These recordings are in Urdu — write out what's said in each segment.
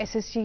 SSG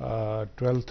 12th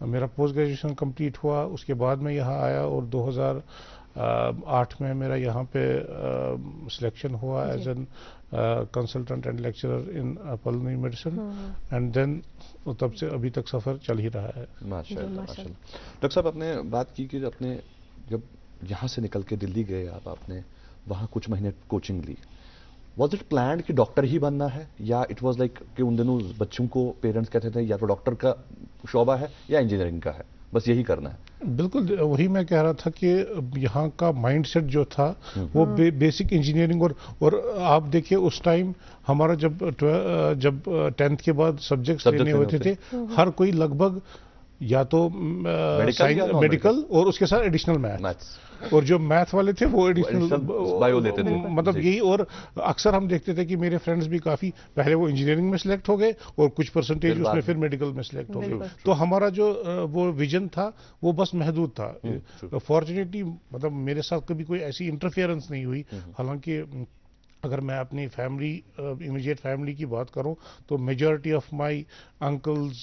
میرا پوسٹ گریجویشن کمپلیٹ ہوا، اس کے بعد میں یہاں آیا اور 2008 میں میرا یہاں پہ سلیکشن ہوا as an consultant and lecturer in pulmonary medicine, and then تب سے ابھی تک سفر چل ہی رہا ہے. ماشاء اللہ ماشاء اللہ. ڈاکٹر صاحب، آپ نے بات کی کہ اپنے جب یہاں سے نکل کے دلی گئے آپ نے وہاں کچھ مہینے کوچنگ لی. واز اٹ پلانڈ کہ ڈاکٹر ہی بننا ہے، یا اٹ واز لائک کہ ان دنوں بچوں کو پیرنٹس کہتے تھے یا تو ڈاکٹر کا شعبہ ہے یا انجینئرنگ کا ہے، بس یہی کرنا ہے؟ بالکل وہی میں کہہ رہا تھا کہ یہاں کا مائنڈ سیٹ جو تھا وہ بیسک انجینئرنگ، اور آپ دیکھیے اس ٹائم ہمارا جب 10th کے بعد سبجیکٹس لینے ہوتے تھے، ہر کوئی لگ بھگ یا تو میڈیکل اور اس کے ساتھ ایڈیشنل میتھس، اور جو میتھ والے تھے وہ ایڈیشنل بایو لیتے تھے، مطلب یہی. اور اکثر ہم دیکھتے تھے کہ میرے فرینڈز بھی کافی پہلے وہ انجینئرنگ میں سلیکٹ ہو گئے اور کچھ پرسنٹیج اس میں پھر میڈیکل میں سلیکٹ ہو گئے. تو ہمارا جو وہ ویژن تھا وہ بس محدود تھا. فارچونیٹلی مطلب میرے ساتھ کبھی کوئی ایسی انٹرفیئرنس نہیں ہوئی. حالانکہ اگر میں اپنی فیملی امیجیٹ فیملی کی بات کروں تو majority of my uncles,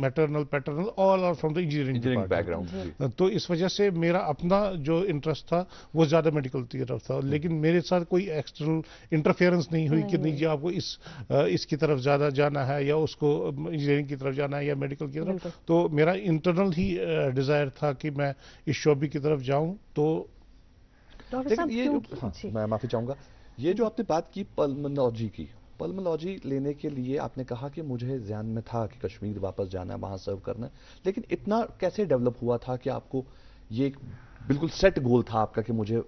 maternal paternal all are from the engineering background. تو اس وجہ سے میرا اپنا جو انٹرسٹ تھا وہ زیادہ میڈیکل کی طرف تھا، لیکن میرے ساتھ کوئی ایکسٹرنل انٹرفیئرنس نہیں ہوئی کہ نہیں جی آپ کو اس کی طرف زیادہ جانا ہے یا اس کو انجینئرنگ کی طرف جانا ہے یا میڈیکل کی طرف. تو میرا انٹرنل ہی ڈیزائر تھا کہ میں اس شعبے کی طرف جاؤں. تو میں معافی چاہوں گا، یہ جو آپ نے بات کی پلمنالوجی کی، پلمنالوجی لینے کے لیے آپ نے کہا کہ مجھے ذہن میں تھا کہ کشمیر واپس جانا ہے، وہاں سرو کرنا ہے، لیکن اتنا کیسے ڈیولپ ہوا تھا کہ آپ کو یہ بالکل سیٹ گول تھا آپ کا کہ مجھے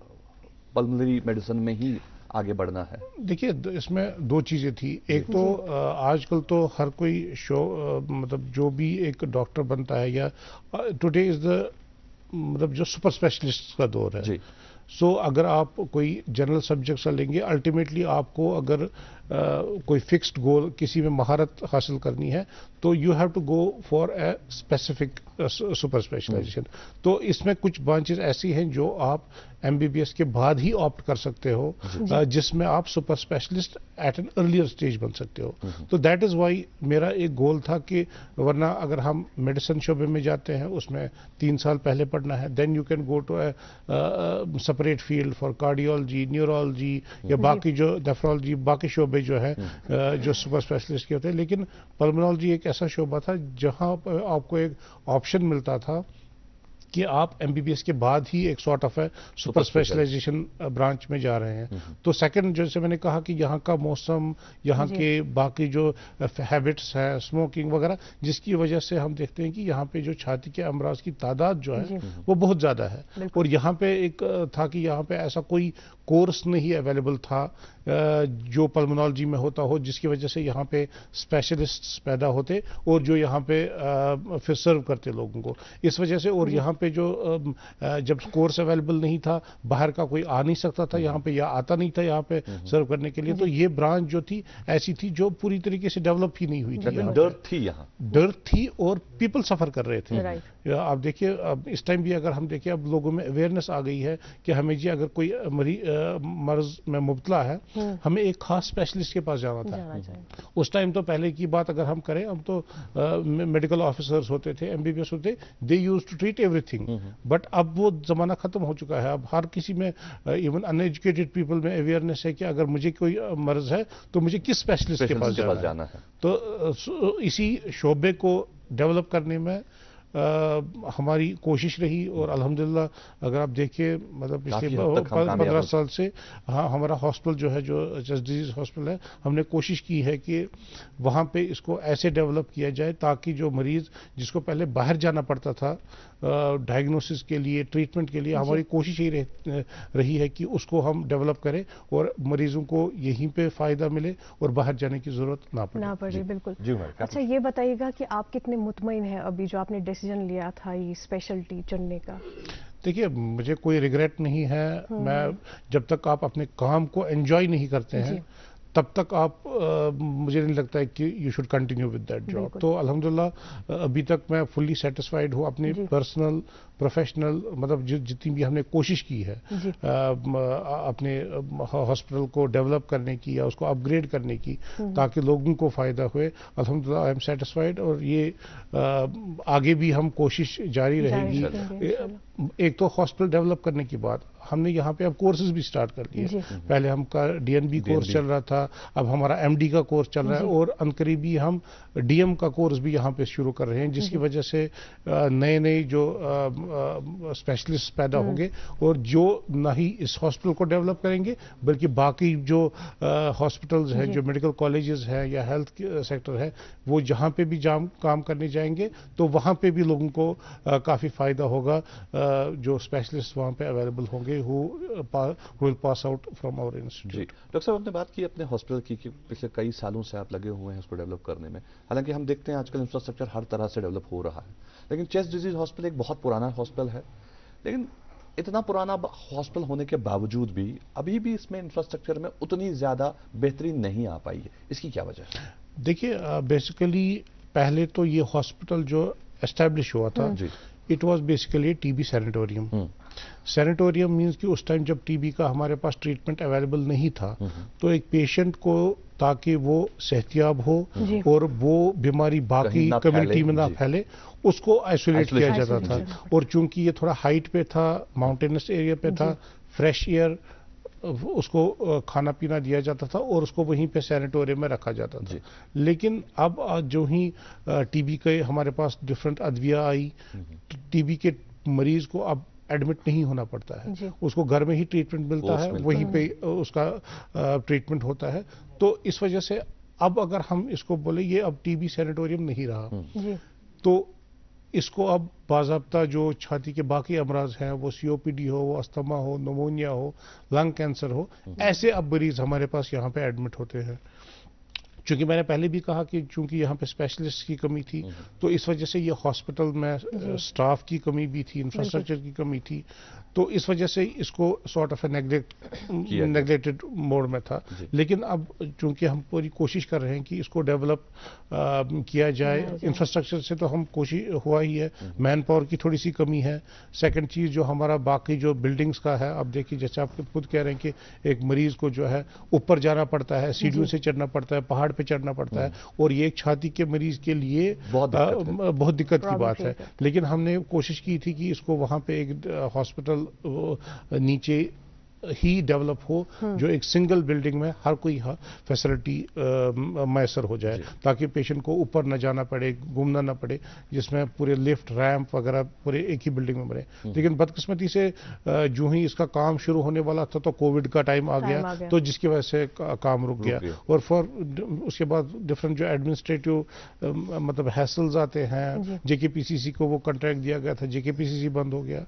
پلمنری میڈیسن میں ہی آگے بڑھنا ہے؟ دیکھیے اس میں دو چیزیں تھی. ایک تو آج کل تو ہر کوئی مطلب جو بھی ایک ڈاکٹر بنتا ہے، یا ٹوڈے از دا مطلب جو سپر اسپیشلسٹ کا دور ہے. سو اگر آپ کوئی جنرل سبجیکٹس لیں گے، الٹیمیٹلی آپ کو اگر کوئی فکسڈ گول کسی میں مہارت حاصل کرنی ہے تو you have to go for a specific super specialization. تو اس میں کچھ برانچز ایسی ہیں جو آپ MBBS کے بعد ہی آپٹ کر سکتے ہو، جس میں آپ super specialist at an earlier stage بن سکتے ہو. تو دیٹ از وائی میرا ایک گول تھا کہ ورنہ اگر ہم میڈیسن شعبے میں جاتے ہیں اس میں 3 سال پہلے پڑھنا ہے، then you can go to a separate field for cardiology, neurology یا باقی جو نیفرولوجی، باقی شعبے جو ہے جو سپر اسپیشلسٹ کے ہوتے ہیں. لیکن پلمنالوجی ایک ایسا شعبہ تھا جہاں آپ کو ایک آپشن ملتا تھا کہ آپ MBBS کے بعد ہی ایک سارٹ آف ہے سپر اسپیشلائزیشن برانچ میں جا رہے ہیں. تو سیکنڈ جیسے میں نے کہا کہ یہاں کا موسم، یہاں کے باقی جو ہیبٹس ہے، اسموکنگ وغیرہ، جس کی وجہ سے ہم دیکھتے ہیں کہ یہاں پہ جو چھاتی کے امراض کی تعداد جو ہے وہ بہت زیادہ ہے. اور یہاں پہ ایک تھا کہ یہاں پہ ایسا کوئی کورس نہیں اویلیبل تھا جو پلمنالوجی میں ہوتا ہو، جس کی وجہ سے یہاں پہ اسپیشلسٹ پیدا ہوتے اور جو یہاں پہ پھر سرو کرتے لوگوں کو. اس وجہ سے اور یہاں پہ جو جب کورس اویلیبل نہیں تھا، باہر کا کوئی آ نہیں سکتا تھا یہاں پہ یا آتا نہیں تھا یہاں پہ سرو کرنے کے لیے. تو یہ برانچ جو تھی ایسی تھی جو پوری طریقے سے ڈیولپ ہی نہیں ہوئی تھی. ڈر تھی اور پیپل سفر کر رہے تھے. آپ دیکھیے اب اس ٹائم بھی اگر ہم دیکھیں اب لوگوں میں اویئرنیس آ گئی ہے کہ ہمیں جی اگر کوئی مرض میں مبتلا ہے ہمیں ایک خاص اسپیشلسٹ کے پاس جانا تھا. اس ٹائم تو پہلے کی بات اگر ہم کریں، ہم تو میڈیکل آفیسرز ہوتے تھے، MBBS ہوتے، they used to treat everything. But اب وہ زمانہ ختم ہو چکا ہے. اب ہر کسی میں ایون ان ایجوکیٹڈ پیپل میں اویئرنیس ہے کہ اگر مجھے کوئی مرض ہے تو مجھے کس اسپیشلسٹ کے پاس جانا ہے. تو اسی شعبے کو ڈیولپ کرنے میں ہماری کوشش رہی اور الحمدللہ اگر آپ دیکھیں مطلب پچھلے 15 سال سے ہمارا ہاسپٹل جو ہے جو چیسٹ ڈیزیز ہاسپٹل ہے، ہم نے کوشش کی ہے کہ وہاں پہ اس کو ایسے ڈیولپ کیا جائے تاکہ جو مریض جس کو پہلے باہر جانا پڑتا تھا ڈائگنوسس کے لیے، ٹریٹمنٹ کے لیے، ہماری کوشش یہ رہی ہے کہ اس کو ہم ڈیولپ کریں اور مریضوں کو یہیں پہ فائدہ ملے اور باہر جانے کی ضرورت نہ پڑے. بالکل. اچھا یہ بتائیے گا کہ آپ کتنے مطمئن ہیں ابھی جو آپ نے ڈیسیجن لیا تھا یہ اسپیشلٹی چننے کا؟ دیکھیے مجھے کوئی ریگریٹ نہیں ہے. میں جب تک آپ اپنے کام کو انجوائے نہیں کرتے ہیں تب تک آپ مجھے نہیں لگتا ہے کہ you should continue with that job. تو الحمدللہ ابھی تک میں فلی سیٹسفائڈ ہوں اپنی پرسنل پروفیشنل مطلب جتنی بھی ہم نے کوشش کی ہے اپنے ہاسپٹل کو ڈیولپ کرنے کی یا اس کو اپ گریڈ کرنے کی تاکہ لوگوں کو فائدہ ہوئے. الحمدللہ آئی ایم سیٹسفائڈ اور یہ آگے بھی ہم کوشش جاری رہے گی. ایک تو ہاسپٹل ڈیولپ کرنے کی بات, ہم نے یہاں پہ اب کورسز بھی سٹارٹ کر دیے. پہلے ہم کا ڈی این بی کورس چل رہا تھا, اب ہمارا ایم ڈی کا کورس چل رہا ہے اور عنقریبی ہم ڈی ایم کا کورس بھی یہاں پہ شروع کر رہے ہیں, جس کی وجہ سے نئے نئے جو اسپیشلسٹ پیدا ہوں گے اور جو نہ ہی اس ہاسپٹل کو ڈیولپ کریں گے بلکہ باقی جو ہاسپٹلز ہیں, جو میڈیکل کالجز ہیں یا ہیلتھ سیکٹر ہے, وہ جہاں پہ بھی کام کرنے جائیں گے تو وہاں پہ بھی لوگوں کو کافی فائدہ ہوگا جو اسپیشلسٹ وہاں پہ اویلیبل ہوں گے who will pass out from our institute. جی ڈاکٹر صاحب, آپ نے بات کی اپنے ہاسپٹل کی کہ پچھلے کئی سالوں سے آپ لگے ہوئے ہیں اس کو ڈیولپ کرنے میں. حالانکہ ہم دیکھتے ہیں آج کل انفراسٹرکچر ہر طرح سے ڈیولپ ہو رہا ہے, لیکن چیسٹ ڈیزیز ہاسپٹل ایک بہت پرانا ہاسپٹل ہے, لیکن اتنا پرانا ہاسپٹل ہونے کے باوجود بھی ابھی بھی اس میں انفراسٹرکچر میں اتنی زیادہ بہتری نہیں آ پائی ہے. اس کی کیا وجہ ہے؟ دیکھیے بیسیکلی پہلے تو یہ ہاسپٹل جو اسٹیبلش ہوا تھا it was basically T B sanatorium. Sanatorium means کہ اس ٹائم جب ٹی بی کا ہمارے پاس ٹریٹمنٹ اویلیبل نہیں تھا تو ایک پیشنٹ کو تاکہ وہ صحتیاب ہو اور وہ بیماری باقی کمیونٹی میں نہ پھیلے اس کو آئسولیٹ کیا جاتا تھا. اور چونکہ یہ تھوڑا ہائٹ پہ تھا, ماؤنٹینس ایریا پہ تھا, فریش ایئر اس کو کھانا پینا دیا جاتا تھا اور اس کو وہیں پہ سینیٹوریم میں رکھا جاتا تھا. لیکن اب جو ہی ٹی بی کے ہمارے پاس ڈفرنٹ ادویہ آئی, ٹی بی کے مریض کو اب ایڈمٹ نہیں ہونا پڑتا ہے, اس کو گھر میں ہی ٹریٹمنٹ ملتا ہے, وہیں پہ اس کا ٹریٹمنٹ ہوتا ہے. تو اس وجہ سے اب اگر ہم اس کو بولیں یہ اب ٹی بی سینیٹوریم نہیں رہا, تو اس کو اب باضابطہ جو چھاتی کے باقی امراض ہیں, وہ سی او پی ڈی ہو, وہ استھما ہو, نمونیا ہو, لنگ کینسر ہو, ایسے اب مریض ہمارے پاس یہاں پہ ایڈمٹ ہوتے ہیں. چونکہ میں نے پہلے بھی کہا کہ چونکہ یہاں پہ اسپیشلسٹ کی کمی تھی تو اس وجہ سے یہ ہاسپٹل میں سٹاف کی کمی بھی تھی, انفراسٹرکچر کی کمی تھی, تو اس وجہ سے اس کو sort of a neglected mode میں تھا. لیکن اب چونکہ ہم پوری کوشش کر رہے ہیں کہ اس کو ڈیولپ کیا جائے, انفراسٹرکچر سے تو ہم کوشش ہوا ہی ہے, مین پاور کی تھوڑی سی کمی ہے. سیکنڈ چیز جو ہمارا باقی جو بلڈنگز کا ہے, اب دیکھیے جیسے آپ خود کہہ رہے ہیں کہ ایک مریض کو جو ہے اوپر جانا پڑتا ہے, سیڑھیوں سے چڑھنا پڑتا ہے, پہاڑ پہ چڑھنا پڑتا ہے, اور یہ ایک چھاتی کے مریض کے لیے بہت دقت کی بات ہے. لیکن ہم نے کوشش کی تھی کہ اس کو وہاں پہ ایک ہاسپٹل نیچے ہی ڈیولپ ہو جو ایک سنگل بلڈنگ میں ہر کوئی فیسلٹی میسر ہو جائے, تاکہ پیشنٹ کو اوپر نہ جانا پڑے, گھومنا نہ پڑے, جس میں پورے لفٹ ریمپ وغیرہ پورے ایک ہی بلڈنگ میں بنے. لیکن بدقسمتی سے جو ہی اس کا کام شروع ہونے والا تھا تو کووڈ کا ٹائم آ گیا, تو جس کی وجہ سے کام رک گیا. اور اس کے بعد ڈفرنٹ جو ایڈمنسٹریٹو مطلب ہیسلز آتے ہیں, جے کے پی سی سی کو وہ کنٹریکٹ دیا گیا تھا, جے کے پی سی سی بند ہو گیا,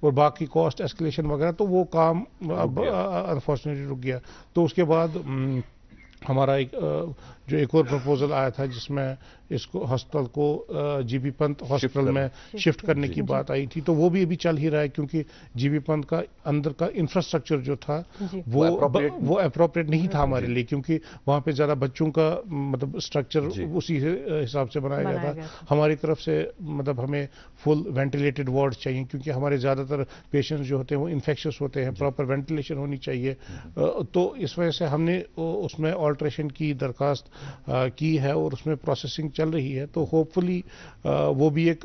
اور باقی کاسٹ ایسکلیشن وغیرہ, تو وہ کام انفارچونیٹلی رک گیا. تو اس کے بعد ہمارا جو ایک اور پروپوزل آیا تھا جس میں اس کو ہسپتال کو جی بی پنت ہاسپٹل میں شفٹ کرنے کی بات آئی تھی, تو وہ بھی ابھی چل ہی رہا ہے, کیونکہ جی بی پنت کا اندر کا انفراسٹرکچر جو تھا وہ اپروپریٹ نہیں تھا ہمارے لیے, کیونکہ وہاں پہ زیادہ بچوں کا مطلب اسٹرکچر اسی حساب سے بنایا گیا تھا. ہماری طرف سے مطلب ہمیں فل وینٹیلیٹڈ وارڈ چاہیے, کیونکہ ہمارے زیادہ تر پیشنٹس جو ہوتے ہیں وہ انفیکشس ہوتے ہیں, پراپر وینٹیلیشن ہونی چاہیے. تو اس وجہ سے ہم نے اس میں آلٹریشن کی درخواست کی ہے اور اس میں پروسیسنگ چل رہی ہے. تو ہوپ فلی وہ بھی ایک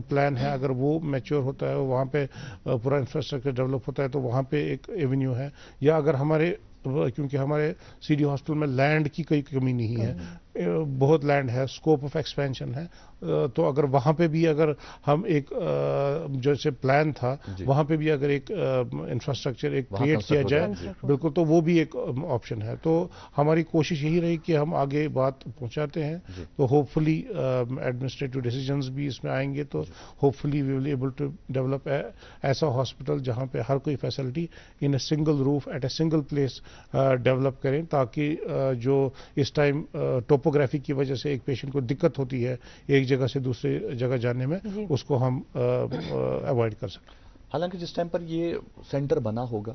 پلان ہے, اگر وہ میچور ہوتا ہے, وہاں پہ پورا انفراسٹرکچر ڈیولپ ہوتا ہے تو وہاں پہ ایک ایونیو ہے. یا اگر ہمارے کیونکہ ہمارے سی ڈی ہاسپٹل میں لینڈ کی کوئی کمی نہیں ہے, بہت لینڈ ہے, اسکوپ آف ایکسپینشن ہے, تو اگر وہاں پہ بھی اگر ہم ایک جیسے پلان تھا وہاں پہ بھی اگر ایک انفراسٹرکچر ایک کریٹ کیا جائے بالکل, تو وہ بھی ایک آپشن ہے. تو ہماری کوشش یہی رہی کہ ہم آگے بات پہنچاتے ہیں, تو ہوپ فلی ایڈمنسٹریٹو ڈیسیجنز بھی اس میں آئیں گے, تو hopefully we will able to develop ایسا ہاسپٹل جہاں پہ ہر کوئی facility in a single roof at a single place develop کریں, تاکہ جو اس ٹائم ٹوپوگرافی کی وجہ سے ایک پیشنٹ کو دقت ہوتی ہے ایک جگہ سے دوسری جگہ جانے میں, اس کو ہم اوائڈ کر سکیں. حالانکہ جس ٹائم پر یہ سینٹر بنا ہوگا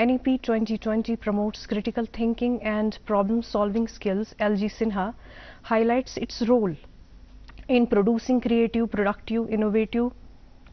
NEP 2020 promotes critical thinking and problem solving skills. LG Sinha highlights its role in producing creative, productive, innovative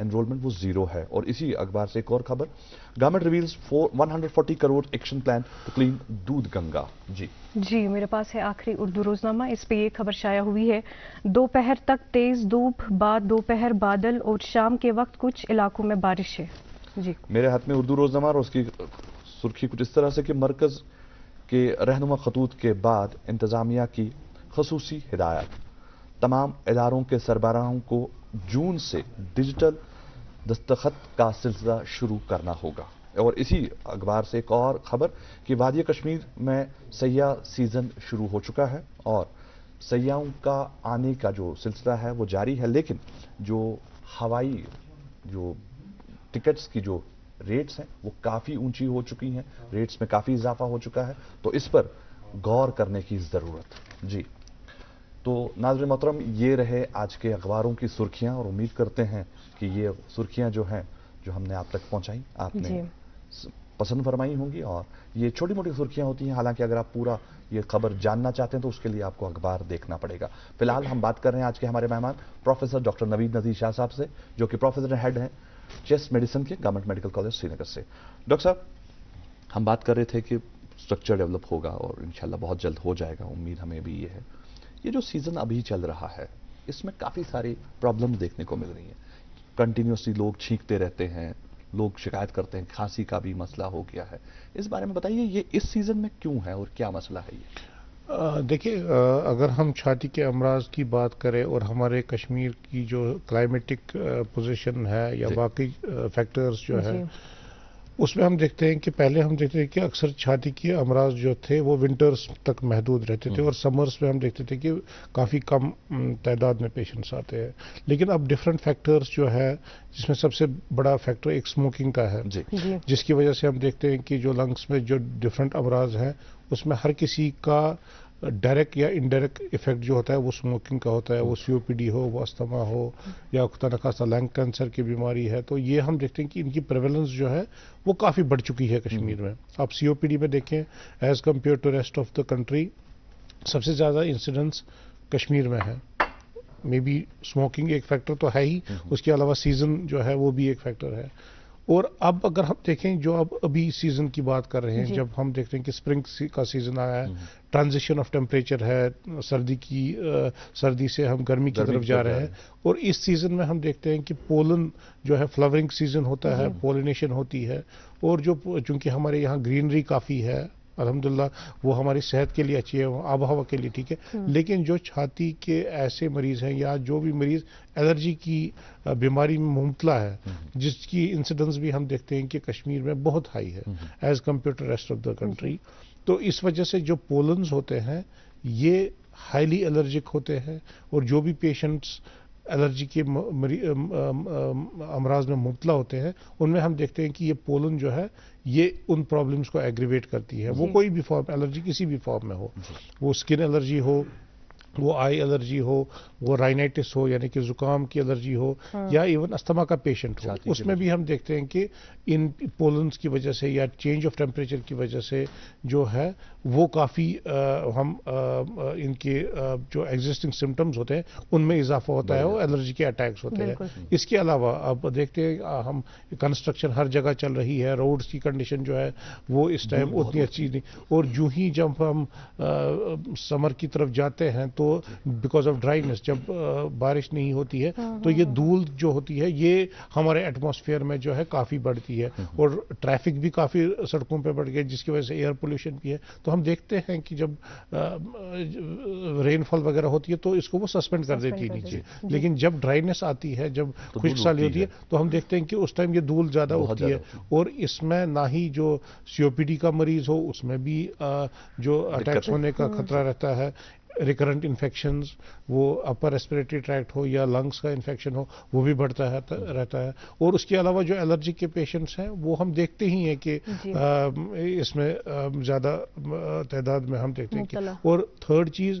enrolment وہ 0 ہے. اور اسی اخبار سے ایک اور خبر, government reveals 140 crore action plan to clean Doodh Ganga. جی میرے پاس ہے آخری اردو روزنامہ, اس پہ یہ خبر شائع ہوئی ہے, دوپہر تک تیز دھوپ, بعد دوپہر بادل اور شام کے وقت کچھ علاقوں میں بارش ہے. جی میرے ہاتھ میں اردو روزنامہ, اور اس کی سرخی کچھ اس طرح سے کہ مرکز کے رہنما خطوط کے بعد انتظامیہ کی خصوصی ہدایت, تمام اداروں کے سربراہوں کو جون سے ڈیجیٹل دستخط کا سلسلہ شروع کرنا ہوگا. اور اسی اخبار سے ایک اور خبر کہ وادی کشمیر میں سیاح سیزن شروع ہو چکا ہے, اور سیاحوں کا آنے کا جو سلسلہ ہے وہ جاری ہے, لیکن جو ہوائی جو ٹکٹس کی جو ریٹس ہیں وہ کافی اونچی ہو چکی ہیں, ریٹس میں کافی اضافہ ہو چکا ہے, تو اس پر غور کرنے کی ضرورت. جی تو ناظرین محترم, یہ رہے آج کے اخباروں کی سرخیاں, اور امید کرتے ہیں کہ یہ سرخیاں جو ہیں جو ہم نے آپ تک پہنچائیں آپ نے پسند فرمائی ہوں گی. اور یہ چھوٹی موٹی سرخیاں ہوتی ہیں, حالانکہ اگر آپ پورا یہ خبر جاننا چاہتے ہیں تو اس کے لیے آپ کو اخبار دیکھنا پڑے گا. فی الحال ہم بات کر رہے ہیں آج کے ہمارے مہمان پروفیسر ڈاکٹر نوید نذیر شاہ صاحب سے, جو کہ پروفیسر ہیڈ ہیں چیسٹ میڈیسن کے گورنمنٹ میڈیکل کالج سری نگر سے. ڈاکٹر صاحب, ہم بات کر رہے تھے کہ اسٹرکچر ڈیولپ ہوگا اور انشاءاللہ بہت جلد ہو جائے گا, امید ہمیں بھی یہ ہے. یہ جو سیزن ابھی چل رہا ہے اس میں کافی ساری پرابلم دیکھنے کو مل رہی ہیں, کنٹینیوسلی لوگ چھینکتے رہتے ہیں, لوگ شکایت کرتے ہیں, کھانسی کا بھی مسئلہ ہو گیا ہے. اس بارے میں بتائیے یہ اس سیزن میں کیوں ہے اور کیا مسئلہ ہے یہ؟ دیکھیے, اگر ہم چھاتی کے امراض کی بات کریں اور ہمارے کشمیر کی جو کلائمیٹک پوزیشن ہے یا باقی فیکٹرز جو ہے اس میں ہم دیکھتے ہیں کہ پہلے ہم دیکھتے ہیں کہ اکثر چھاتی کے امراض جو تھے وہ ونٹرز تک محدود رہتے تھے, اور سمرز میں ہم دیکھتے تھے کہ کافی کم تعداد میں پیشنٹس آتے ہیں. لیکن اب ڈفرینٹ فیکٹرز جو ہے, جس میں سب سے بڑا فیکٹر ایک اسموکنگ کا ہے, جس کی وجہ سے ہم دیکھتے ہیں کہ جو لنگس میں جو ڈفرینٹ امراض ہیں اس میں ہر کسی کا ڈائریکٹ یا انڈائریکٹ افیکٹ جو ہوتا ہے وہ اسموکنگ کا ہوتا ہے, وہ COPD ہو, وہ استھما ہو, یا خدا نخواستہ لنگ کینسر کی بیماری ہے. تو یہ ہم دیکھتے ہیں کہ ان کی پریویلنس جو ہے وہ کافی بڑھ چکی ہے کشمیر میں. آپ COPD میں دیکھیں as compare to rest of the country سب سے زیادہ انسیڈنس کشمیر میں ہے. مے بی اسموکنگ ایک فیکٹر تو ہے ہی, اس کے علاوہ سیزن جو ہے وہ بھی ایک فیکٹر ہے. اور اب اگر ہم دیکھیں جو ابھی سیزن کی بات کر رہے ہیں, جب ہم دیکھتے ہیں کہ اسپرنگ کا سیزن آیا ہے, ٹرانزیشن آف ٹیمپریچر ہے, سردی سے ہم گرمی کی طرف جا رہے ہیں, اور اس سیزن میں ہم دیکھتے ہیں کہ پولن جو ہے فلاورنگ سیزن ہوتا ہے, پولینیشن ہوتی ہے, اور جو چونکہ ہمارے یہاں گرینری کافی ہے الحمدللہ, وہ ہماری صحت کے لیے اچھی ہے, آب و ہوا کے لیے ٹھیک ہے. لیکن جو چھاتی کے ایسے مریض ہیں یا جو بھی مریض الرجی کی بیماری میں مبتلا ہے, جس کی انسیڈنس بھی ہم دیکھتے ہیں کہ کشمیر میں بہت ہائی ہے as compare to rest of the country. تو اس وجہ سے جو پولنز ہوتے ہیں یہ ہائیلی الرجک ہوتے ہیں, اور جو بھی پیشنٹس الرجی کے امراض میں مبتلا ہوتے ہیں ان میں ہم دیکھتے ہیں کہ یہ پولن جو ہے یہ ان پرابلمز کو ایگریویٹ کرتی ہے. وہ کوئی بھی فارم الرجی کسی بھی فارم میں ہو, وہ اسکن الرجی ہو, وہ آئی الرجی ہو, وہ رائنائٹس ہو یعنی کہ زکام کی الرجی ہو, یا ایون استھما کا پیشنٹ ہو, اس میں بھی ہم دیکھتے ہیں کہ ان پولنز کی وجہ سے یا چینج آف ٹیمپریچر کی وجہ سے جو ہے وہ کافی ہم ان کے جو ایگزسٹنگ سمٹمز ہوتے ہیں ان میں اضافہ ہوتا ہے, اور الرجی کے اٹیکس ہوتے ہیں. اس کے علاوہ اب دیکھتے ہیں ہم کنسٹرکشن ہر جگہ چل رہی ہے, روڈز کی کنڈیشن جو ہے وہ اس ٹائم اتنی اچھی نہیں, اور جو ہی جب ہم سمر کی طرف جاتے ہیں تو بیکاز آف ڈرائینس جب بارش نہیں ہوتی ہے تو یہ دھول جو ہوتی ہے یہ ہمارے ایٹماسفیئر میں جو ہے کافی بڑھتی ہے, اور ٹریفک بھی کافی سڑکوں پہ بڑھ گیا جس کی وجہ سے ایئر پولیوشن بھی ہے. تو ہم دیکھتے ہیں کہ جب رین فال وغیرہ ہوتی ہے تو اس کو وہ سسپینڈ کر دیتی ہے نیچے, لیکن جب ڈرائینس آتی ہے, جب خشک سالی ہوتی ہے تو ہم دیکھتے ہیں کہ اس ٹائم یہ دھول زیادہ ہوتی ہے. اور اس میں نہ ہی جو COPD کا مریض ہو اس میں بھی جو اٹیکس ہونے کا خطرہ رہتا ہے, ریکرنٹ انفیکشنز, وہ اپر ریسپریٹری ٹریکٹ ہو یا لنگس کا انفیکشن ہو وہ بھی بڑھتا رہتا ہے. اور اس کے علاوہ جو الرجی کے پیشنٹس ہیں وہ ہم دیکھتے ہی ہیں کہ اس میں زیادہ تعداد میں ہم دیکھتے ہیں کہ, اور تھرڈ چیز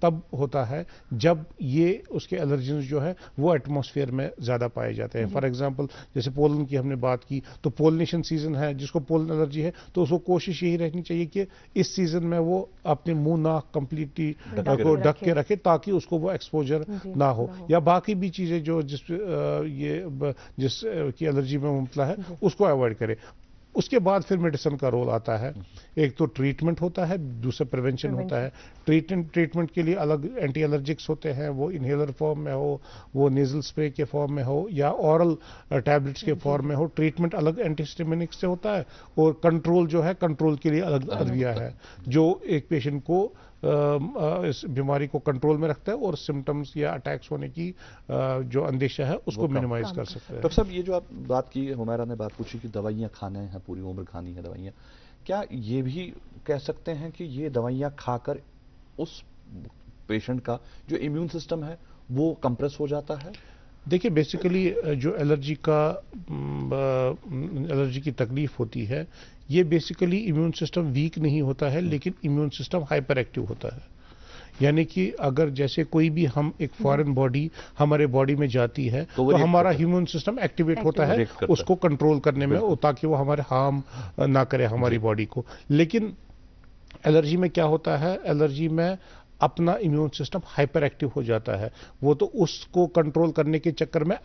تب ہوتا ہے جب یہ اس کے الرجنز جو ہے وہ ایٹماسفیئر میں زیادہ پائے جاتے ہیں. فار ایگزامپل جیسے پولن کی ہم نے بات کی, تو پولنیشن سیزن ہے, جس کو پولن الرجی ہے تو اس کو کوشش یہی رہنی چاہیے کہ اس سیزن میں وہ اپنے منہ ناک کمپلیٹلی کو ڈھک کے رکھے تاکہ اس کو وہ ایکسپوجر نہ ہو, یا باقی بھی چیزیں جو جس کی الرجی میں مبتلا ہے اس کو اوائڈ کرے. اس کے بعد پھر میڈیسن کا رول آتا ہے. ایک تو ٹریٹمنٹ ہوتا ہے, دوسرا پریونشن ہوتا ہے. ٹریٹمنٹ کے لیے الگ اینٹی الرجکس ہوتے ہیں, وہ انہیلر فارم میں ہو, وہ نیزل اسپرے کے فارم میں ہو, یا اورل ٹیبلٹس کے فارم میں ہو. ٹریٹمنٹ الگ اینٹی ہسٹامینک سے ہوتا ہے, اور کنٹرول جو ہے کنٹرول کے لیے الگ ادویہ ہے جو ایک پیشنٹ کو اس بیماری کو کنٹرول میں رکھتا ہے اور سمٹمز یا اٹیکس ہونے کی جو اندیشہ ہے اس کو منیمائز کر سکتا ہے. ڈاکٹر صاحب, یہ جو آپ بات کی, ہمیرا نے بات پوچھی کہ دوائیاں کھانے ہیں, پوری عمر کھانی ہے دوائیاں, کیا یہ بھی کہہ سکتے ہیں کہ یہ دوائیاں کھا کر اس پیشنٹ کا جو امیون سسٹم ہے وہ کمپریس ہو جاتا ہے؟ دیکھیں بیسیکلی جو الرجی کی تکلیف ہوتی ہے, یہ بیسیکلی امیون سسٹم ویک نہیں ہوتا ہے, لیکن امیون سسٹم ہائپر ایکٹیو ہوتا ہے. یعنی کہ اگر جیسے کوئی بھی ہم ایک فارن باڈی ہمارے باڈی میں جاتی ہے تو ہمارا امیون سسٹم ایکٹیویٹ ہوتا ہے اس کو کنٹرول کرنے میں, تاکہ وہ ہمارے ہارم نہ کرے ہماری باڈی کو. لیکن الرجی میں کیا ہوتا ہے, الرجی میں اپنا امیون سسٹم ہائپر ایکٹیو ہو جاتا ہے. وہ تو اس کو کنٹرول کرنے کے چکر میں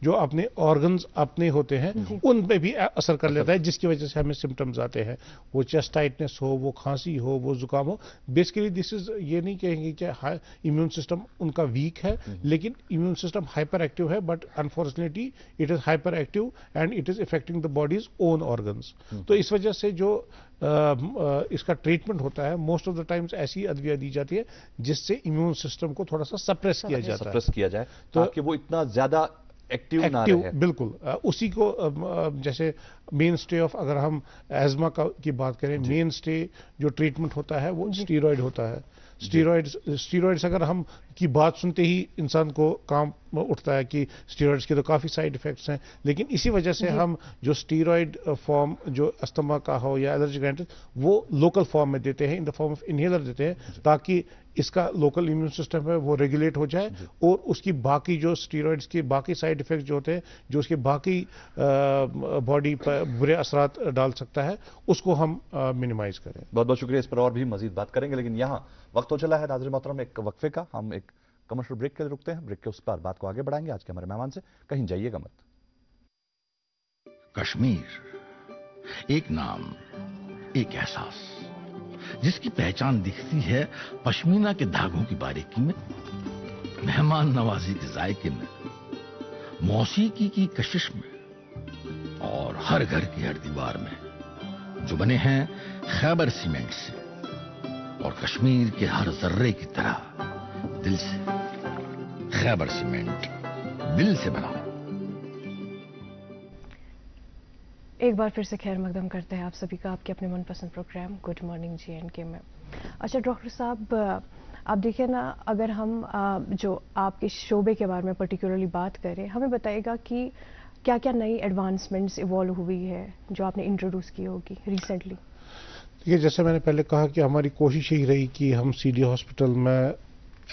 جو اپنے آرگنز اپنے ہوتے ہیں ان پہ بھی اثر کر لیتا ہے, جس کی وجہ سے ہمیں سمٹمز آتے ہیں. وہ چیسٹ ٹائٹنس ہو, وہ کھانسی ہو, وہ زکام ہو. بیسیکلی دس از, یہ نہیں کہیں گے کہ امیون سسٹم ان کا ویک ہے, لیکن امیون سسٹم ہائپر ایکٹیو ہے, but unfortunately it is hyper active and it is affecting the bodies own organs. تو اس وجہ سے جو اس کا ٹریٹمنٹ ہوتا ہے, موسٹ آف دا ٹائمز ایسی ادویہ دی جاتی ہے جس سے امیون سسٹم کو تھوڑا سا سپریس کیا جائے تاکہ وہ اتنا زیادہ ایکٹیو نہ رہے. بالکل اسی کو جیسے مین سٹے آف, اگر ہم ایزما کی بات کریں, مین سٹے جو ٹریٹمنٹ ہوتا ہے وہ اسٹیرائڈ ہوتا ہے. اسٹیرائڈس اگر ہم کی بات سنتے ہی انسان کو کام اٹھتا ہے کہ اسٹیرائڈس کے تو کافی سائیڈ افیکٹس ہیں, لیکن اسی وجہ سے ہم جو اسٹیرائڈ فارم جو استما کا ہو یا الرجک رینٹس وہ لوکل فارم میں دیتے ہیں, ان دا فارم آف انہیلر دیتے ہیں, تاکہ اس کا لوکل امیون سسٹم ہے وہ ریگولیٹ ہو جائے, اور اس کی باقی جو اسٹیرائڈس کے باقی سائیڈ افیکٹس جو ہوتے ہیں جو اس کے باقی باڈی پر برے اثرات ڈال سکتا ہے اس کو ہم منیمائز کریں. بہت بہت شکریہ. اس پر اور بھی مزید بات کریں گے, لیکن یہاں وقت ہو چلا ہے ناظرین محترم ایک وقفے کا. ہم ایک کمرشل بریک کے لیے رکتے ہیں, بریک کے اس پر بات کو آگے بڑھائیں گے آج کے ہمارے مہمان سے. کہیں جائیے گا مت. کشمیر ایک نام, ایک احساس, جس کی پہچان دکھتی ہے پشمینہ کے دھاگوں کی باریکی میں, مہمان نوازی کے ذائقے میں, موسیقی کی کشش میں, اور ہر گھر کی ہر دیوار میں, جو بنے ہیں خیبر سیمنٹ سے, اور کشمیر کے ہر ذرے کی طرح دل سے. خیبر سیمنٹ, دل سے بنا. ایک بار پھر سے خیر مقدم کرتے ہیں آپ سبھی کا آپ کے اپنے من پسند پروگرام گڈ مارننگ JNK میں. اچھا ڈاکٹر صاحب, آپ دیکھیں نا, اگر ہم جو آپ کے شعبے کے بارے میں پرٹیکولرلی بات کریں, ہمیں بتائے گا کہ کیا کیا نئی ایڈوانسمنٹس ایوالو ہوئی ہے جو آپ نے انٹروڈیوس کی ہوگی ریسنٹلی. دیکھیے جیسے میں نے پہلے کہا کہ ہماری کوشش یہی رہی کہ ہم CD ہاسپٹل میں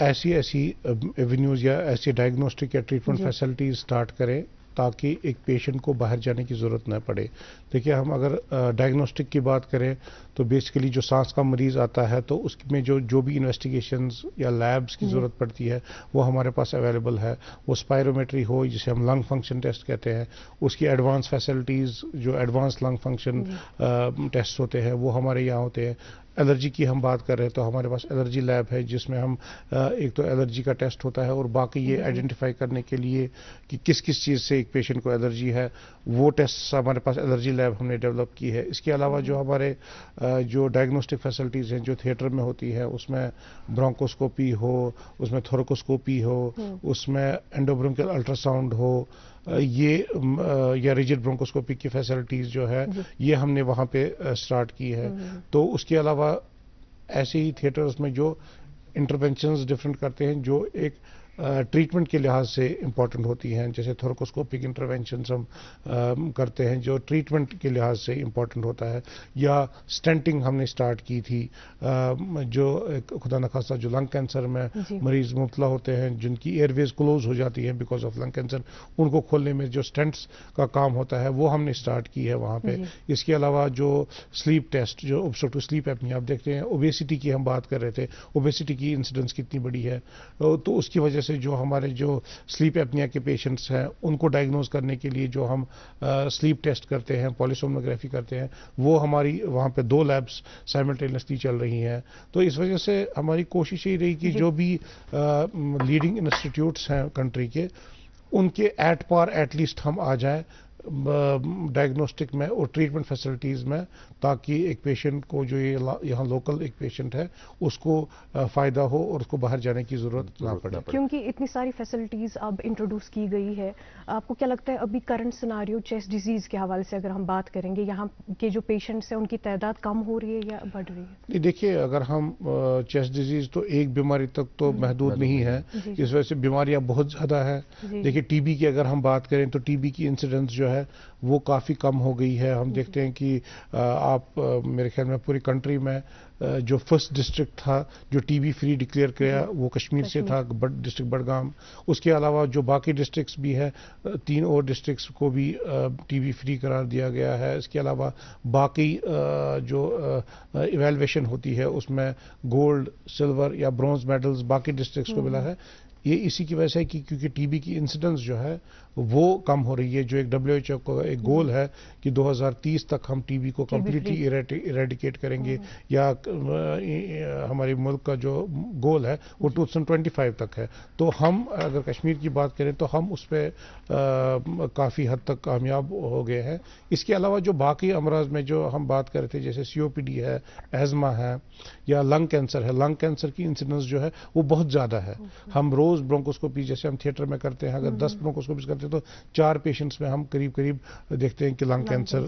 ایسی ایونیوز یا ایسی ڈائگنوسٹک یا ٹریٹمنٹ فیسلٹیز اسٹارٹ کریں تاکہ ایک پیشنٹ کو باہر جانے کی ضرورت نہ پڑے. دیکھیے ہم اگر ڈائگنوسٹک کی بات کریں تو بیسیکلی جو سانس کا مریض آتا ہے تو اس میں جو بھی انویسٹیگیشنز یا لیبس کی ضرورت پڑتی ہے وہ ہمارے پاس اویلیبل ہے. وہ اسپائرومیٹری ہو جسے ہم لنگ فنکشن ٹیسٹ کہتے ہیں, اس کی ایڈوانس فیسلٹیز جو ایڈوانس لنگ فنکشن ٹیسٹ ہوتے ہیں وہ ہمارے یہاں ہوتے ہیں. الرجی کی ہم بات کر رہے ہیں تو ہمارے پاس الرجی لیب ہے جس میں ہم ایک تو الرجی کا ٹیسٹ ہوتا ہے, اور باقی یہ آئیڈینٹیفائی کرنے کے لیے کہ کس کس چیز سے ایک پیشنٹ کو الرجی ہے وہ ٹیسٹ ہمارے پاس الرجی لیب ہم نے ڈیولپ کی ہے. اس کے علاوہ جو ہمارے جو ڈائگنوسٹک فیسلٹیز ہیں جو تھیٹر میں ہوتی ہے, اس میں برونکوسکوپی ہو, اس میں تھوریکوسکوپی ہو, اس میں اینڈوبرونکل الٹرا ساؤنڈ ہو, یا ریجڈ برونکوسکوپی کی فیسلٹیز جو ہے یہ ہم نے وہاں پہ سٹارٹ کی ہے. تو اس کے علاوہ ایسے ہی تھیٹرز میں جو انٹرونشنز ڈفرینٹ کرتے ہیں, جو ایک ٹریٹمنٹ کے لحاظ سے امپورٹنٹ ہوتی ہیں، جیسے تھورکوسکوپک انٹرونشنز ہم کرتے ہیں جو ٹریٹمنٹ کے لحاظ سے امپورٹنٹ ہوتا ہے، یا اسٹینٹنگ ہم نے اسٹارٹ کی تھی، جو خدا نخواستہ جو لنگ کینسر میں مریض مبتلا ہوتے ہیں جن کی ایئر ویز کلوز ہو جاتی ہے بیکاز آف لنگ کینسر، ان کو کھولنے میں جو اسٹینٹس کا کام ہوتا ہے وہ ہم نے اسٹارٹ کی ہے وہاں پہ۔ اس کے علاوہ جو سلیپ ٹیسٹ، جو اوبسٹرکٹیو سلیپ ایپنیا، آپ دیکھتے ہیں اوبیسٹی کی ہم بات کر رہے تھے، اوبیسٹی کی انسیڈنس کتنی بڑی ہے، تو اس کی وجہ سے جو ہمارے جو سلیپ ایپنیا کے پیشنٹس ہیں ان کو ڈائگنوز کرنے کے لیے جو ہم سلیپ ٹیسٹ کرتے ہیں، پولیسومنوگرافی کرتے ہیں، وہ ہماری وہاں پہ 2 لیبس سائملٹینیسلی چل رہی ہیں۔ تو اس وجہ سے ہماری کوشش یہ رہی کہ جو بھی لیڈنگ انسٹیٹیوٹس ہیں کنٹری کے، ان کے ایٹ پار ایٹ لیسٹ ہم آ جائیں ڈائگنوسٹک میں اور ٹریٹمنٹ فیسلٹیز میں، تاکہ ایک پیشنٹ کو جو یہاں لوکل ایک پیشنٹ ہے اس کو فائدہ ہو اور اس کو باہر جانے کی ضرورت نہ پڑے۔ کیونکہ اتنی ساری فیسلٹیز اب انٹروڈیوس کی گئی ہے، آپ کو کیا لگتا ہے ابھی کرنٹ سیناریو چیسٹ ڈیزیز کے حوالے سے اگر ہم بات کریں گے، یہاں کے جو پیشنٹس ہیں ان کی تعداد کم ہو رہی ہے یا بڑھ رہی ہے؟ دیکھیے، اگر ہم چیسٹ ڈیزیز تو ایک بیماری تک تو محدود نہیں ہے، اس وجہ سے بیماریاں بہت زیادہ ہیں۔ دیکھیے ٹی بی کی اگر ہم بات کریں تو ٹی بی کی انسیڈنس جو ہے وہ کافی کم ہو گئی ہے۔ ہم دیکھتے ہیں کہ آپ میرے خیال میں پوری کنٹری میں جو فرسٹ ڈسٹرکٹ تھا جو ٹی بی فری ڈکلیئر کیا وہ کشمیر سے تھا، ڈسٹرکٹ بڈگام۔ اس کے علاوہ جو باقی ڈسٹرکٹس بھی ہے، 3 اور ڈسٹرکٹس کو بھی ٹی بی فری قرار دیا گیا ہے۔ اس کے علاوہ باقی جو ایویلویشن ہوتی ہے اس میں گولڈ، سلور یا برونز میڈلز باقی ڈسٹرکٹس کو ملا ہے۔ یہ اسی کی وجہ سے کہ کیونکہ ٹی بی کی انسیڈنس جو ہے وہ کم ہو رہی ہے، جو ایک WHO کا ایک گول ہے کہ 2030 تک ہم ٹی بی کو کمپلیٹلی ایریڈیکیٹ کریں گے، یا ہمارے ملک کا جو گول ہے وہ 2025 تک ہے۔ تو ہم اگر کشمیر کی بات کریں تو ہم اس پہ کافی حد تک کامیاب ہو گئے ہیں۔ اس کے علاوہ جو باقی امراض میں جو ہم بات کر رہے تھے جیسے COPD ہے، ایزما ہے یا لنگ کینسر ہے، لنگ کینسر کی انسیڈنس جو ہے وہ بہت زیادہ ہے۔ ہم روز برونکوسکوپی جیسے ہم تھیٹر میں کرتے ہیں، اگر 10 برونکوسکوپی کرتے ہیں تو 4 پیشنٹس میں ہم قریب دیکھتے ہیں کہ لنگ کینسر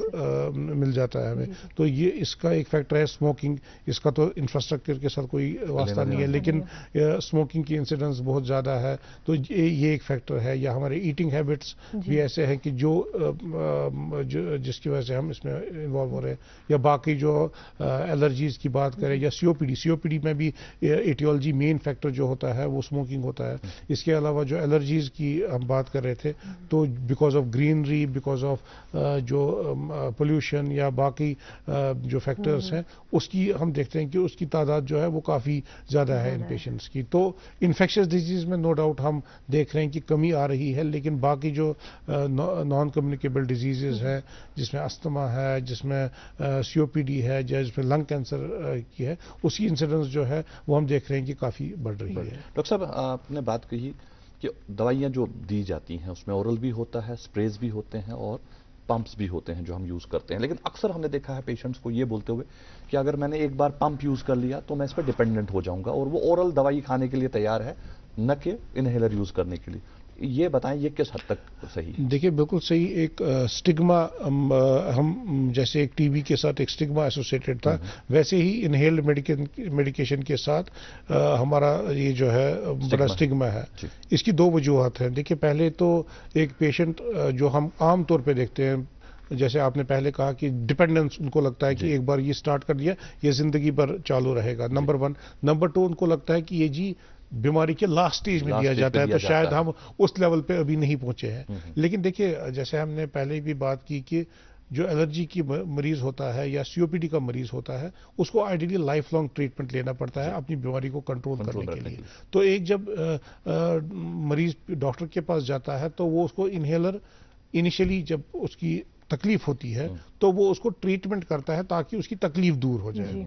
مل جاتا ہے ہمیں۔ تو یہ اس کا ایک فیکٹر ہے اسموکنگ، اس کا تو انفراسٹرکچر کے ساتھ کوئی واسطہ نہیں ہے، لیکن اسموکنگ کی انسیڈنس بہت زیادہ ہے، تو یہ ایک فیکٹر ہے۔ یا ہمارے ایٹنگ ہیبٹس بھی ایسے ہیں کہ جس کی وجہ سے ہم اس میں انوالو ہو رہے ہیں، یا باقی جو الرجیز کی بات کریں یا COPD میں بھی ایٹیولوجی مین فیکٹر جو ہوتا ہے وہ اسموکنگ ہوتا ہے۔ اس کے علاوہ جو الرجیز کی ہم بات کر رہے تھے تو because of greenery, because of جو پولوشن یا باقی جو فیکٹرز ہیں، اس کی ہم دیکھتے ہیں کہ اس کی تعداد جو ہے وہ کافی زیادہ ہے ان پیشنٹس کی۔ تو انفیکشس ڈیزیز میں نو ڈاؤٹ ہم دیکھ رہے ہیں کہ کمی آ رہی ہے، لیکن باقی جو نان کمیونیکیبل ڈیزیزز ہیں جس میں استھما ہے، جس میں COPD ہے، جس میں لنگ کینسر کی ہے، اس کی انسیڈنس جو ہے وہ ہم دیکھ رہے ہیں کہ کافی بڑھ رہی ہے۔ ڈاکٹر صاحب، آپ نے بات کہی کہ دوائیاں جو دی جاتی ہیں اس میں اورل بھی ہوتا ہے، اسپریز بھی ہوتے ہیں اور پمپس بھی ہوتے ہیں جو ہم یوز کرتے ہیں، لیکن اکثر ہم نے دیکھا ہے پیشنٹس کو یہ بولتے ہوئے کہ اگر میں نے ایک بار پمپ یوز کر لیا تو میں اس پہ ڈیپینڈنٹ ہو جاؤں گا، اور وہ اورل دوائی کھانے کے لیے تیار ہے نہ کہ انہیلر یوز کرنے کے لیے۔ یہ بتائیں یہ کس حد تک صحیح ہے؟ دیکھیے بالکل صحیح، ایک سٹگما ہم جیسے ایک ٹی بی کے ساتھ ایک سٹگما ایسوسیٹڈ تھا، ویسے ہی انہیلڈ میڈیکیشن کے ساتھ ہمارا یہ جو ہے بڑا سٹگما ہے۔ اس کی 2 وجوہات ہیں۔ دیکھیے پہلے تو ایک پیشنٹ جو ہم عام طور پہ دیکھتے ہیں، جیسے آپ نے پہلے کہا کہ ڈیپینڈنس ان کو لگتا ہے کہ ایک بار یہ سٹارٹ کر دیا یہ زندگی پر چالو رہے گا، نمبر 1۔ نمبر 2 ان کو لگتا ہے کہ یہ جی بیماری کے لاسٹ سٹیج میں دیا جاتا ہے، تو شاید ہم اس لیول پہ ابھی نہیں پہنچے ہیں۔ لیکن دیکھیے جیسے ہم نے پہلے بھی بات کی کہ جو الرجی کی مریض ہوتا ہے یا COPD کا مریض ہوتا ہے اس کو آئیڈیلی لائف لانگ ٹریٹمنٹ لینا پڑتا ہے اپنی بیماری کو کنٹرول کرنے کے لیے۔ تو ایک جب مریض ڈاکٹر کے پاس جاتا ہے تو وہ اس کو انہیلر انیشلی جب اس کی تکلیف ہوتی ہے تو وہ اس کو ٹریٹمنٹ کرتا ہے تاکہ اس کی تکلیف دور ہو جائے۔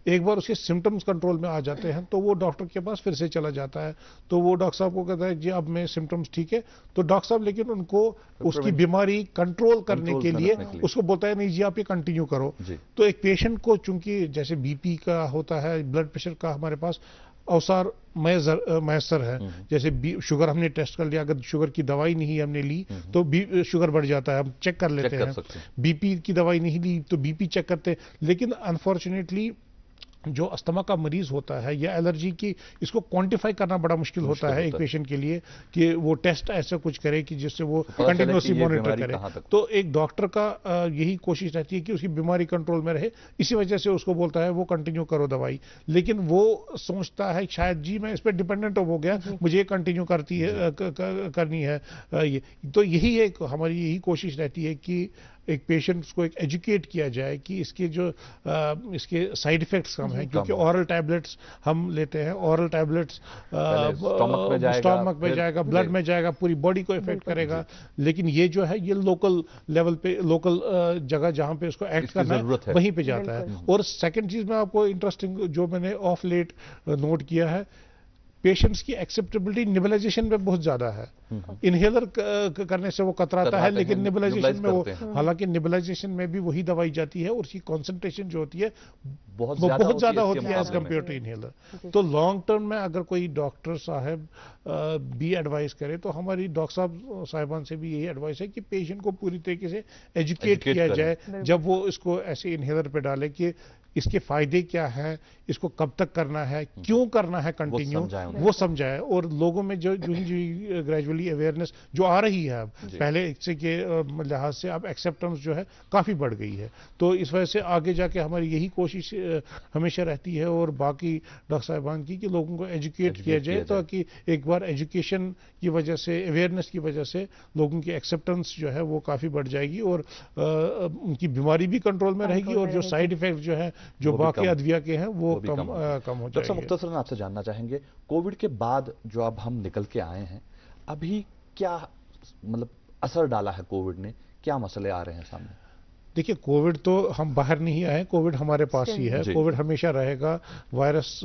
ایک بار اس کے سمٹمز کنٹرول میں آ جاتے ہیں تو وہ ڈاکٹر کے پاس پھر سے چلا جاتا ہے، تو وہ ڈاکٹر صاحب کو کہتا ہے جی اب میں سمٹمز ٹھیک ہے، تو ڈاکٹر صاحب لیکن ان کو اس کی بیماری کنٹرول کرنے کے لیے اس کو بولتا ہے نہیں جی آپ یہ کنٹینیو کرو۔ تو ایک پیشنٹ کو چونکہ جیسے BP کا ہوتا ہے، بلڈ پریشر کا ہمارے پاس اوسار میسر ہے، جیسے شوگر ہم نے ٹیسٹ کر لیا، اگر شوگر کی دوائی نہیں ہم نے لی تو شوگر بڑھ جاتا ہے، ہم چیک کر لیتے ہیں۔ BP کی دوائی نہیں لی تو BP چیک کرتے، لیکن انفارچونیٹلی جو استما کا مریض ہوتا ہے یا الرجی کی، اس کو کوانٹیفائی کرنا بڑا مشکل ہوتا ہے ایک پیشنٹ کے لیے کہ وہ ٹیسٹ ایسا کچھ کرے کہ جس سے وہ کنٹینیوسلی مانیٹر کرے. تو ایک ڈاکٹر کا یہی کوشش رہتی ہے کہ اس کی بیماری کنٹرول میں رہے، اسی وجہ سے اس کو بولتا ہے وہ کنٹینیو کرو دوائی. لیکن وہ سوچتا ہے شاید جی میں اس پہ ڈیپینڈنٹ ہو گیا، مجھے یہ کنٹینیو کرنی ہے. تو یہی ایک ہماری یہی کوشش رہتی ہے کہ ایک پیشنٹ کو ایک ایجوکیٹ کیا جائے کہ اس کے جو اس کے سائیڈ افیکٹس کم ہیں، کیونکہ اورل ٹیبلٹس ہم لیتے ہیں، اورل ٹیبلٹس اسٹامک میں جائے گا، بلڈ میں جائے گا، پوری باڈی کو افیکٹ کرے گا. لیکن یہ جو ہے یہ لوکل لیول پہ، لوکل جگہ جہاں پہ اس کو ایکٹ کرنا ہے وہیں پہ جاتا ہے. اور سیکنڈ چیز میں آپ کو انٹرسٹنگ جو میں نے آف لیٹ نوٹ کیا ہے، پیشنٹس کی ایکسیپٹیبلٹی نیبلائزیشن میں بہت زیادہ ہے. انہیلر کرنے سے وہ کتراتا ہے، لیکن نیبلائزیشن میں وہ، حالانکہ نیبلائزیشن میں بھی وہی دوائی جاتی ہے اور اس کی کانسنٹریشن جو ہوتی ہے وہ بہت زیادہ ہوتی ہے ایز کمپیئر ٹو انہیلر. تو لانگ ٹرم میں اگر کوئی ڈاکٹر صاحب بھی ایڈوائز کرے تو ہماری ڈاکٹر صاحب صاحبان سے بھی یہی ایڈوائز ہے کہ پیشنٹ کو پوری طریقے سے ایجوکیٹ کیا جائے جب وہ اس کو ایسے انہیلر پہ ڈالے کہ اس کے فائدے کیا ہیں، اس کو کب تک کرنا ہے، کیوں کرنا ہے کنٹینیو، وہ سمجھائے. اور لوگوں میں جو گریجولی اویئرنیس جو آ رہی ہے اب پہلے سے کے لحاظ سے اب ایکسیپٹنس جو ہے کافی بڑھ گئی ہے. تو اس وجہ سے آگے جا کے ہماری یہی کوشش ہمیشہ رہتی ہے اور باقی ڈاکٹر صاحبان کی کہ لوگوں کو ایجوکیٹ کیا جائے تاکہ ایک بار ایجوکیشن کی وجہ سے، اویئرنیس کی وجہ سے لوگوں کی ایکسیپٹنس جو ہے وہ کافی بڑھ جائے گی اور ان کی بیماری بھی کنٹرول میں رہے گی اور جو سائیڈ ایفیکٹ جو ہے جو باقی ادویہ کے ہیں وہ کم ہو جائیں گے. ڈاکٹر مختصراً آپ سے جاننا چاہیں گے کووڈ کے بعد جو اب ہم نکل کے آئے ہیں، ابھی کیا مطلب اثر ڈالا ہے کووڈ نے، کیا مسئلے آ رہے ہیں سامنے؟ دیکھیے کووڈ تو ہم باہر نہیں آئے، کووڈ ہمارے پاس ہی ہے. کووڈ ہمیشہ رہے گا، وائرس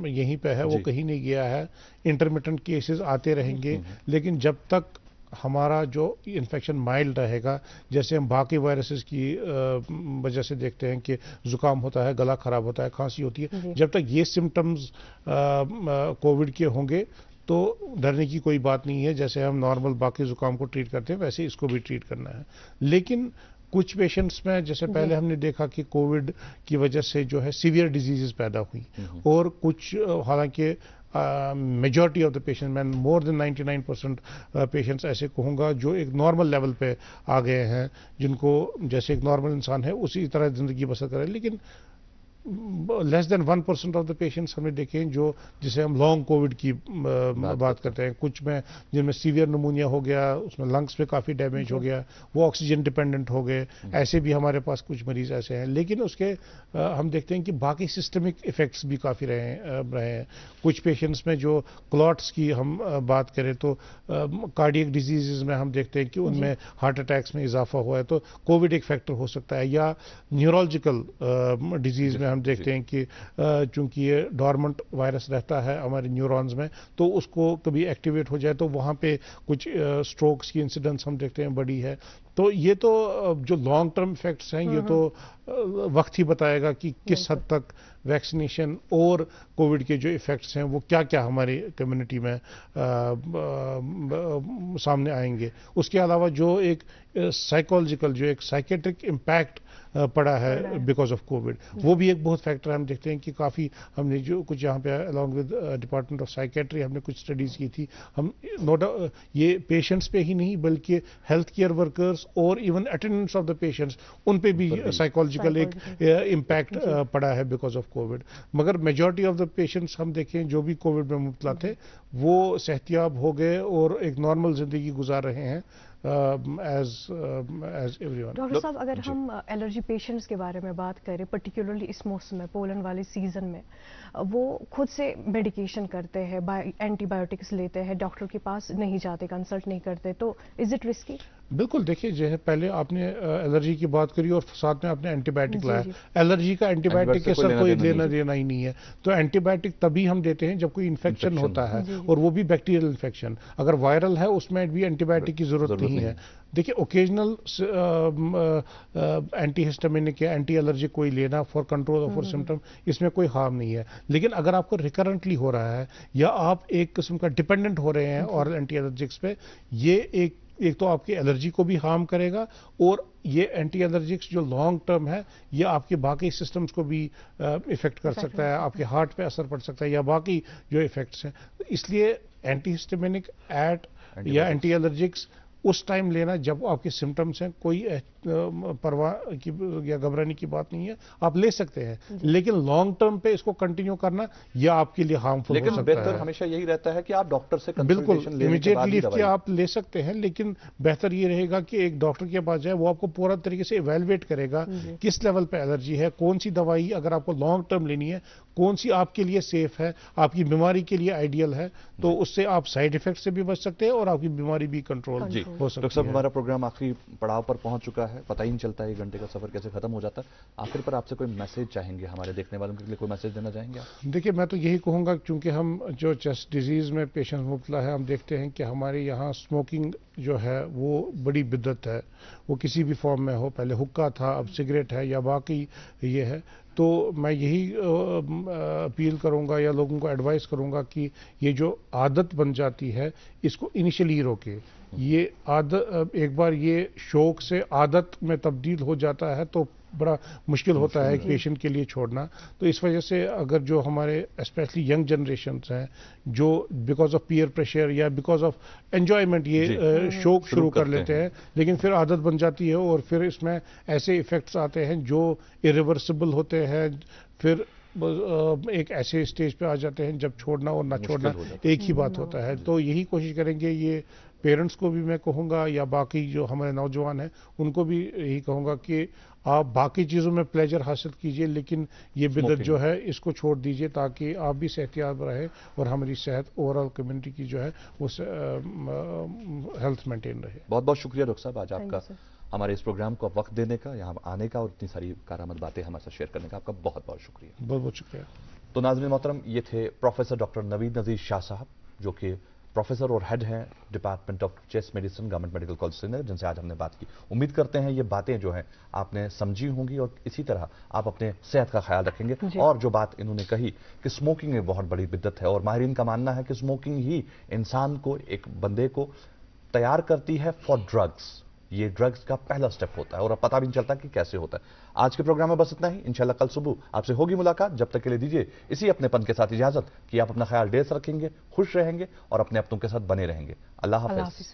یہیں پہ ہے، وہ کہیں نہیں گیا ہے. انٹرمیٹنٹ کیسز آتے رہیں گے، لیکن جب تک ہمارا جو انفیکشن مائلڈ رہے گا، جیسے ہم باقی وائرسز کی وجہ سے دیکھتے ہیں کہ زکام ہوتا ہے، گلا خراب ہوتا ہے، کھانسی ہوتی ہے، جب تک یہ سمٹمز کووڈ کے ہوں گے تو ڈرنے کی کوئی بات نہیں ہے. جیسے ہم نارمل باقی زکام کو ٹریٹ کرتے ہیں ویسے اس کو بھی ٹریٹ کرنا ہے. لیکن کچھ پیشنٹس میں جیسے پہلے ہم نے دیکھا کہ کووڈ کی وجہ سے جو ہے سیویئر ڈیزیزز پیدا ہوئی، اور کچھ حالانکہ میجورٹی آف دا پیشنٹ، میں مور دین 99% پیشنٹس ایسے کہوں گا جو ایک نارمل لیول پہ آ گئے ہیں، جن کو جیسے ایک نارمل انسان ہے اسی طرح زندگی بسر کرے. لیکن لیس دین 1% آف دا پیشنٹس ہم نے دیکھے ہیں جو جسے ہم لانگ کووڈ کی بات کرتے ہیں، کچھ میں جن میں سیویئر نمونیا ہو گیا، اس میں لنگس پہ کافی ڈیمیج ہو گیا، وہ آکسیجن ڈیپینڈنٹ ہو گئے. ایسے بھی ہمارے پاس کچھ مریض ایسے ہیں. لیکن اس کے ہم دیکھتے ہیں کہ باقی سسٹمک ایفیکٹس بھی کافی رہے ہیں. کچھ پیشنٹس میں جو کلاٹس کی ہم بات کریں تو کارڈیک ڈیزیزز میں ہم دیکھتے ہیں کہ ان میں ہارٹ اٹیکس میں اضافہ ہوا ہے، تو کووڈ ایک فیکٹر ہو سکتا ہے. یا نیورولوجیکل ڈیزیز میں ہم دیکھتے ہیں کہ چونکہ یہ ڈورمنٹ وائرس رہتا ہے ہمارے نیورونز میں، تو اس کو کبھی ایکٹیویٹ ہو جائے تو وہاں پہ کچھ سٹروکس کی انسیڈنس ہم دیکھتے ہیں بڑی ہے. تو یہ تو جو لانگ ٹرم ایفیکٹس ہیں یہ تو وقت ہی بتائے گا کہ کس حد تک ویکسینیشن اور کووڈ کے جو ایفیکٹس ہیں وہ کیا کیا ہماری کمیونٹی میں سامنے آئیں گے. اس کے علاوہ جو ایک سائیکولوجیکل، جو ایک سائیکیٹرک امپیکٹ پڑا ہے بیکاز آف کووڈ، وہ بھی ایک بہت فیکٹر ہم دیکھتے ہیں کہ کافی ہم نے جو کچھ یہاں پہ along with department of psychiatry ہم نے کچھ اسٹڈیز کی تھی. ہم یہ پیشنٹس پہ ہی نہیں بلکہ ہیلتھ کیئر ورکرز اور even attendants of the patients ان پہ بھی سائیکولوجیکل ایک امپیکٹ پڑا ہے بیکاز آف کووڈ. مگر میجورٹی آف دا پیشنٹس ہم دیکھیں جو بھی کووڈ میں مبتلا تھے وہ صحتیاب ہو گئے اور ایک نارمل زندگی گزار رہے ہیں ایز ایوری ون. ڈاکٹر صاحب اگر ہم الرجی پیشنٹس کے بارے میں بات کریں، پرٹیکولرلی اس موسم میں، پولن والے سیزن میں، وہ خود سے میڈیکیشن کرتے ہیں، اینٹی بایوٹکس لیتے ہیں، ڈاکٹر کے پاس نہیں جاتے، کنسلٹ نہیں کرتے، تو از اٹ رسکی؟ بالکل. دیکھیے جو ہے پہلے آپ نے الرجی کی بات کری اور ساتھ میں آپ نے اینٹی بایوٹک لایا. الرجی کا اینٹی بایوٹک کے ساتھ کوئی لینا دینا ہی نہیں ہے. تو اینٹی بایوٹک تبھی ہم دیتے ہیں جب کوئی انفیکشن ہوتا ہے، اور وہ بھی بیکٹیریل انفیکشن. اگر وائرل ہے اس میں بھی اینٹی بایوٹک کی ضرورت نہیں ہے. دیکھیے اوکیجنل اینٹی ہسٹامینک یا اینٹی الرجک کوئی لینا فار کنٹرول آف سمٹم، اس میں کوئی ہارم نہیں ہے. لیکن اگر آپ کو ریکرنٹلی ہو رہا ہے یا آپ ایک قسم کا ڈیپینڈنٹ ہو رہے ہیں اور اینٹی الرجکس پہ، یہ ایک ایک تو آپ کی الرجی کو بھی ہارم کرے گا، اور یہ اینٹی الرجکس جو لانگ ٹرم ہے یہ آپ کے باقی سسٹمز کو بھی افیکٹ کر سکتا ہے، آپ کے ہارٹ پہ اثر پڑ سکتا ہے یا باقی جو افیکٹس ہیں. اس لیے اینٹی ہسٹامینک ایٹ یا اینٹی الرجکس اس ٹائم لینا جب آپ کے سمٹمز ہیں، کوئی پرواہ کی یا گھبرانے کی بات نہیں ہے، آپ لے سکتے ہیں، لیکن لانگ ٹرم پہ اس کو کنٹینیو کرنا یہ آپ کے لیے ہارمفل ہو سکتا ہے. لیکن بہتر ہمیشہ یہی رہتا ہے کہ آپ ڈاکٹر سے بالکل امیڈیٹ لیو کی آپ لے سکتے ہیں، لیکن بہتر یہ رہے گا کہ ایک ڈاکٹر کے پاس جائے، وہ آپ کو پورا طریقے سے ایویلویٹ کرے گا کس لیول پہ الرجی ہے، کون سی دوائی اگر آپ کو لانگ ٹرم لینی ہے کون سی آپ کے لیے سیف ہے، آپ کی بیماری کے لیے آئیڈیل ہے، تو اس سے آپ سائیڈ ایفیکٹ سے بھی بچ سکتے ہیں اور آپ کی بیماری بھی کنٹرول ہو سکتی ہے. ڈاکٹر صاحب ہمارا پروگرام آخری پڑاؤ پر پہنچ چکا ہے، پتہ ہی نہیں چلتا ہے 1 گھنٹے کا سفر کیسے ختم ہو جاتا ہے. آخر پر آپ سے کوئی میسج چاہیں گے، ہمارے دیکھنے والوں کے لیے کوئی میسج دینا چاہیں گے آپ؟ دیکھیے میں تو یہی کہوں گا، چونکہ ہم جو چیسٹ ڈیزیز میں پیشنٹ مبتلا ہے، ہم دیکھتے ہیں کہ ہمارے یہاں اسموکنگ جو ہے وہ بڑی بدعت ہے، وہ کسی بھی فارم میں ہو، پہلے حکا تھا اب سگریٹ ہے یا باقی یہ ہے. تو میں یہی اپیل کروں گا یا لوگوں کو ایڈوائز کروں گا کہ یہ جو عادت بن جاتی ہے اس کو انیشلی روکے. یہ عادت ایک بار یہ شوق سے عادت میں تبدیل ہو جاتا ہے تو بڑا مشکل ہوتا ہے ایک پیشنٹ کے لیے چھوڑنا. تو اس وجہ سے اگر جو ہمارے اسپیشلی ینگ جنریشنز ہیں جو بیکاز آف پیئر پریشر یا بیکاز آف انجوائمنٹ یہ شوق شروع کر لیتے ہیں، لیکن پھر عادت بن جاتی ہے اور پھر اس میں ایسے ایفیکٹس آتے ہیں جو irreversible ہوتے ہیں، پھر ایک ایسے اسٹیج پہ آ جاتے ہیں جب چھوڑنا اور نہ چھوڑنا ایک ہی بات ہوتا ہے. تو یہی کوشش کریں گے، یہ پیرنٹس کو بھی میں کہوں گا یا باقی جو ہمارے نوجوان ہیں ان کو بھی یہی کہوں گا کہ آپ باقی چیزوں میں پلیجر حاصل کیجئے، لیکن یہ بدعت جو ہے اس کو چھوڑ دیجئے تاکہ آپ بھی صحتیاب رہے اور ہماری صحت اوور آل کمیونٹی کی جو ہے وہ ہیلتھ مینٹین رہے. بہت بہت شکریہ ڈاکٹر صاحب، آج آپ کا ہمارے اس پروگرام کو وقت دینے کا، یہاں آنے کا اور اتنی ساری کارآمد باتیں ہمارے ساتھ شیئر کرنے کا آپ کا بہت بہت شکریہ. بہت بہت شکریہ. تو ناظرین محترم، یہ تھے پروفیسر ڈاکٹر نوید نذیر شاہ صاحب، جو کہ پروفیسر اور ہیڈ ہیں department of chest medicine government medical college Srinagar, جن سے آج ہم نے بات کی. امید کرتے ہیں یہ باتیں جو ہیں آپ نے سمجھی ہوں گی اور اسی طرح آپ اپنے صحت کا خیال رکھیں گے. اور جو بات انہوں نے کہی کہ اسموکنگ میں بہت بڑی بدعت ہے اور ماہرین کا ماننا ہے کہ اسموکنگ ہی انسان کو، ایک بندے کو تیار کرتی ہے فار ڈرگس. یہ ڈرگز کا پہلا سٹیپ ہوتا ہے اور اب پتہ بھی نہیں چلتا کہ کیسے ہوتا ہے. آج کے پروگرام میں بس اتنا ہی. انشاءاللہ کل صبح آپ سے ہوگی ملاقات. جب تک کے لیے دیجیے اسی اپنے پن کے ساتھ اجازت کہ آپ اپنا خیال ڈھیر سے رکھیں گے، خوش رہیں گے اور اپنے اپنوں کے ساتھ بنے رہیں گے. اللہ حافظ.